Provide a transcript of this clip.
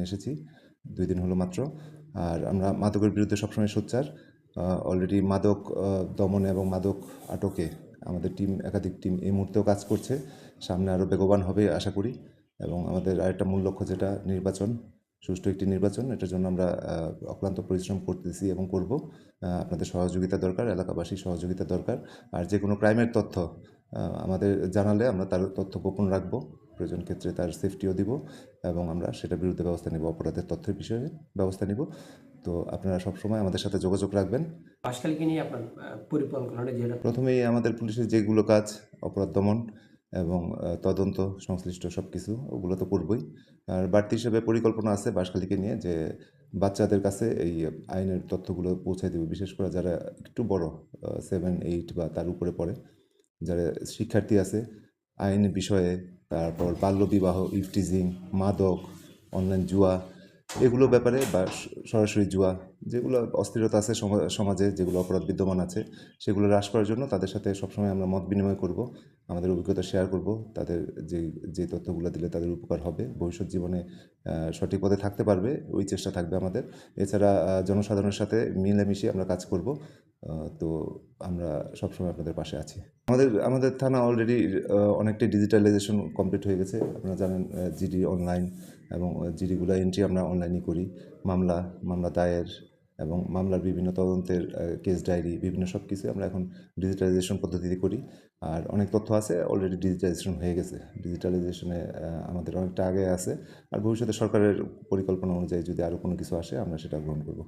এখানে এসেছি 2 দিন হলো মাত্র। আর আমরা মাদকের বিরুদ্ধে সবসময় সোচ্চার। অলরেডি মাদক দমনে এবং মাদক আটকে আমাদের একাধিক টিম এই মুহূর্তেও কাজ করছে। সামনে আরও বেগবান হবে আশা করি। এবং আমাদের আরেকটা মূল লক্ষ্য যেটা নির্বাচন, সুষ্ঠু একটি নির্বাচন, এটার জন্য আমরা অক্লান্ত পরিশ্রম করতেছি এবং করব। আপনাদের সহযোগিতা দরকার, এলাকাবাসীর সহযোগিতা দরকার। আর যে কোনো ক্রাইমের তথ্য আমাদের জানালে আমরা তার তথ্য গোপন রাখবো, প্রয়োজন ক্ষেত্রে তার সেফটিও দিব এবং আমরা সেটার বিরুদ্ধে ব্যবস্থা নিব, অপরাধের তথ্যের বিষয়ে ব্যবস্থা নিব। তো আপনারা সবসময় আমাদের সাথে যোগাযোগ রাখবেন। বাঁশখালীকে নিয়ে আপনার পরিকল্পনাটা যেটা প্রথমেই আমাদের পুলিশের যেগুলো কাজ, অপরাধ দমন এবং তদন্ত সংশ্লিষ্ট সব কিছু ওগুলো তো করবই। আর বাড়তি হিসেবে পরিকল্পনা আছে বাঁশখালীকে নিয়ে যে বাচ্চাদের কাছে এই আইনের তথ্যগুলো পৌঁছে দেবে, বিশেষ করে যারা একটু বড় 7, 8 বা তার উপরে পড়ে, যারা শিক্ষার্থী আছে, আইন বিষয়ে, তারপর বাল্যবিবাহ, ইভটিজিং, মাদক, অনলাইন জুয়া, এগুলো ব্যাপারে বা সরাসরি জুয়া, যেগুলো অস্থিরতা আছে সমাজে, যেগুলো অপরাধ বিদ্যমান আছে, সেগুলো হ্রাস করার জন্য তাদের সাথে সবসময় আমরা মত বিনিময় করব, আমাদের অভিজ্ঞতা শেয়ার করব। তাদের যে তথ্যগুলো দিলে তাদের উপকার হবে, ভবিষ্যৎ জীবনে সঠিক পথে থাকতে পারবে, ওই চেষ্টা থাকবে আমাদের। এছাড়া জনসাধারণের সাথে মিলেমিশে আমরা কাজ করব। তো আমরা সবসময় আপনাদের পাশে আছি। আমাদের থানা অলরেডি অনেকটাই ডিজিটালাইজেশন কমপ্লিট হয়ে গেছে। আপনারা জানেন জিডি অনলাইন এবং জিডিগুলো এন্ট্রি আমরা অনলাইনই করি। মামলা দায়ের এবং মামলার বিভিন্ন তদন্তের কেস ডায়েরি, বিভিন্ন সব কিছু আমরা এখন ডিজিটালাইজেশন পদ্ধতিতে করি। আর অনেক তথ্য আছে অলরেডি ডিজিটালাইজেশন হয়ে গেছে। ডিজিটালাইজেশনে আমাদের অনেকটা আগে আছে। আর ভবিষ্যতে সরকারের পরিকল্পনা অনুযায়ী যদি আরও কোনো কিছু আসে আমরা সেটা গ্রহণ করব।